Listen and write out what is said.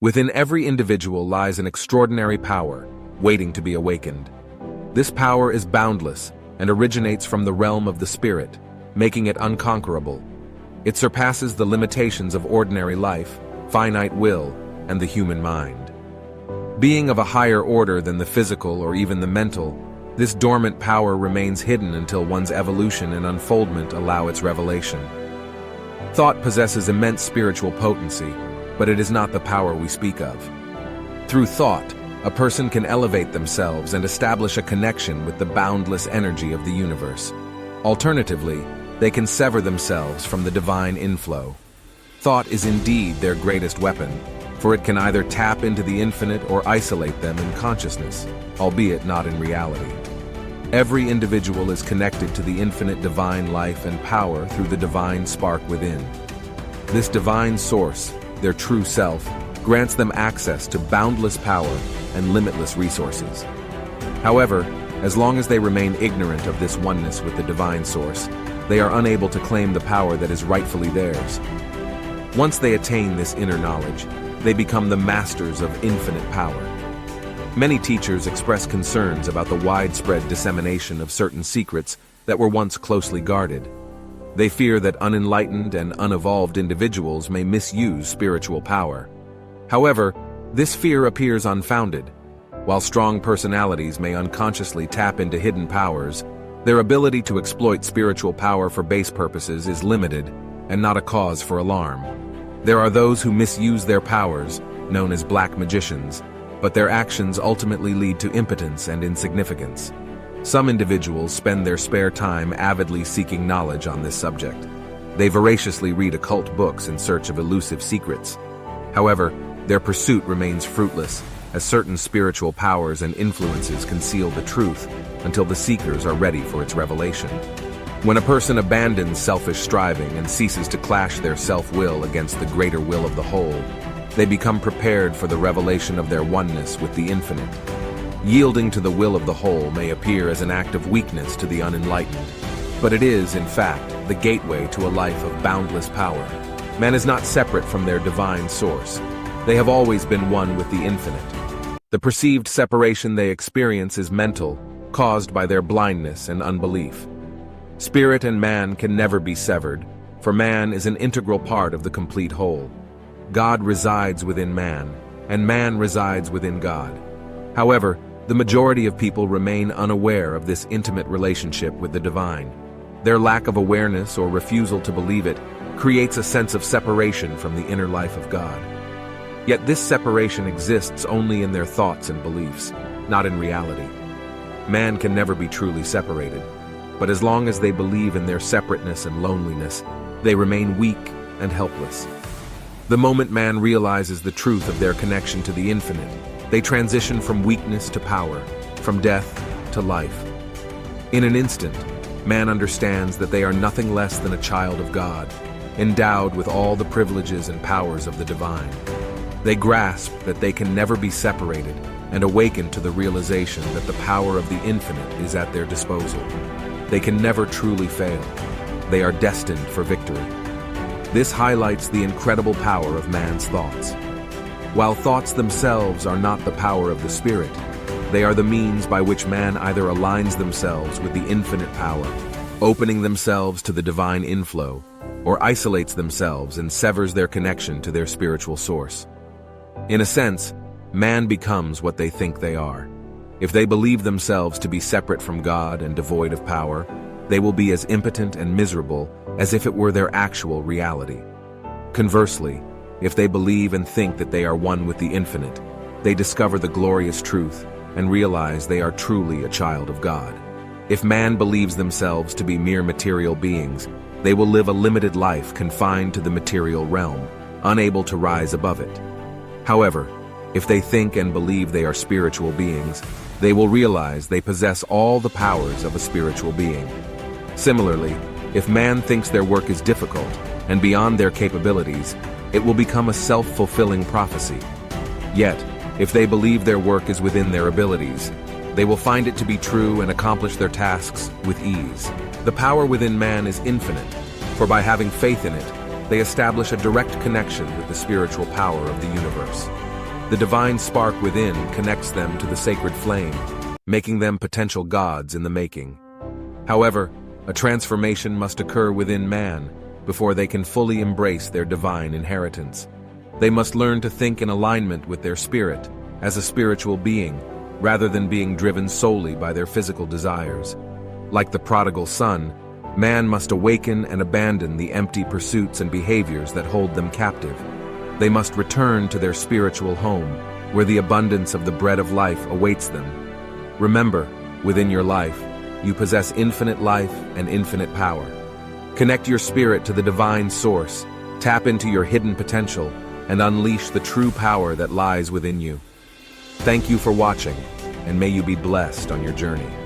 Within every individual lies an extraordinary power, waiting to be awakened. This power is boundless and originates from the realm of the spirit, making it unconquerable. It surpasses the limitations of ordinary life, finite will, and the human mind. Being of a higher order than the physical or even the mental, this dormant power remains hidden until one's evolution and unfoldment allow its revelation. Thought possesses immense spiritual potency, but it is not the power we speak of. Through thought, a person can elevate themselves and establish a connection with the boundless energy of the universe. Alternatively, they can sever themselves from the divine inflow. Thought is indeed their greatest weapon, for it can either tap into the infinite or isolate them in consciousness, albeit not in reality. Every individual is connected to the infinite divine life and power through the divine spark within. This divine source, their true self, grants them access to boundless power and limitless resources. However, as long as they remain ignorant of this oneness with the divine source, they are unable to claim the power that is rightfully theirs. Once they attain this inner knowledge, they become the masters of infinite power. Many teachers express concerns about the widespread dissemination of certain secrets that were once closely guarded. They fear that unenlightened and unevolved individuals may misuse spiritual power. However, this fear appears unfounded. While strong personalities may unconsciously tap into hidden powers, their ability to exploit spiritual power for base purposes is limited and not a cause for alarm. There are those who misuse their powers, known as black magicians, but their actions ultimately lead to impotence and insignificance. Some individuals spend their spare time avidly seeking knowledge on this subject. They voraciously read occult books in search of elusive secrets. However, their pursuit remains fruitless, as certain spiritual powers and influences conceal the truth until the seekers are ready for its revelation. When a person abandons selfish striving and ceases to clash their self-will against the greater will of the whole, they become prepared for the revelation of their oneness with the infinite. Yielding to the will of the whole may appear as an act of weakness to the unenlightened, but it is, in fact, the gateway to a life of boundless power. Man is not separate from their divine source. They have always been one with the infinite. The perceived separation they experience is mental, caused by their blindness and unbelief. Spirit and man can never be severed, for man is an integral part of the complete whole. God resides within man, and man resides within God. However, the majority of people remain unaware of this intimate relationship with the divine. Their lack of awareness or refusal to believe it creates a sense of separation from the inner life of God. Yet this separation exists only in their thoughts and beliefs, not in reality. Man can never be truly separated, but as long as they believe in their separateness and loneliness, they remain weak and helpless. The moment man realizes the truth of their connection to the infinite, they transition from weakness to power, from death to life. In an instant, man understands that they are nothing less than a child of God, endowed with all the privileges and powers of the divine. They grasp that they can never be separated and awaken to the realization that the power of the infinite is at their disposal. They can never truly fail. They are destined for victory. This highlights the incredible power of man's thoughts. While thoughts themselves are not the power of the spirit, they are the means by which man either aligns themselves with the infinite power, opening themselves to the divine inflow, or isolates themselves and severs their connection to their spiritual source. In a sense, man becomes what they think they are. If they believe themselves to be separate from God and devoid of power, they will be as impotent and miserable as if it were their actual reality. Conversely, if they believe and think that they are one with the infinite, they discover the glorious truth and realize they are truly a child of God. If man believes themselves to be mere material beings, they will live a limited life confined to the material realm, unable to rise above it. However, if they think and believe they are spiritual beings, they will realize they possess all the powers of a spiritual being. Similarly, if man thinks their work is difficult and beyond their capabilities, it will become a self-fulfilling prophecy. Yet, if they believe their work is within their abilities, they will find it to be true and accomplish their tasks with ease. The power within man is infinite, for by having faith in it, they establish a direct connection with the spiritual power of the universe. The divine spark within connects them to the sacred flame, making them potential gods in the making. However, a transformation must occur within man before they can fully embrace their divine inheritance. They must learn to think in alignment with their spirit as a spiritual being, rather than being driven solely by their physical desires. Like the prodigal son, man must awaken and abandon the empty pursuits and behaviors that hold them captive. They must return to their spiritual home, where the abundance of the bread of life awaits them. Remember, within your life, you possess infinite life and infinite power. Connect your spirit to the divine source, tap into your hidden potential, and unleash the true power that lies within you. Thank you for watching, and may you be blessed on your journey.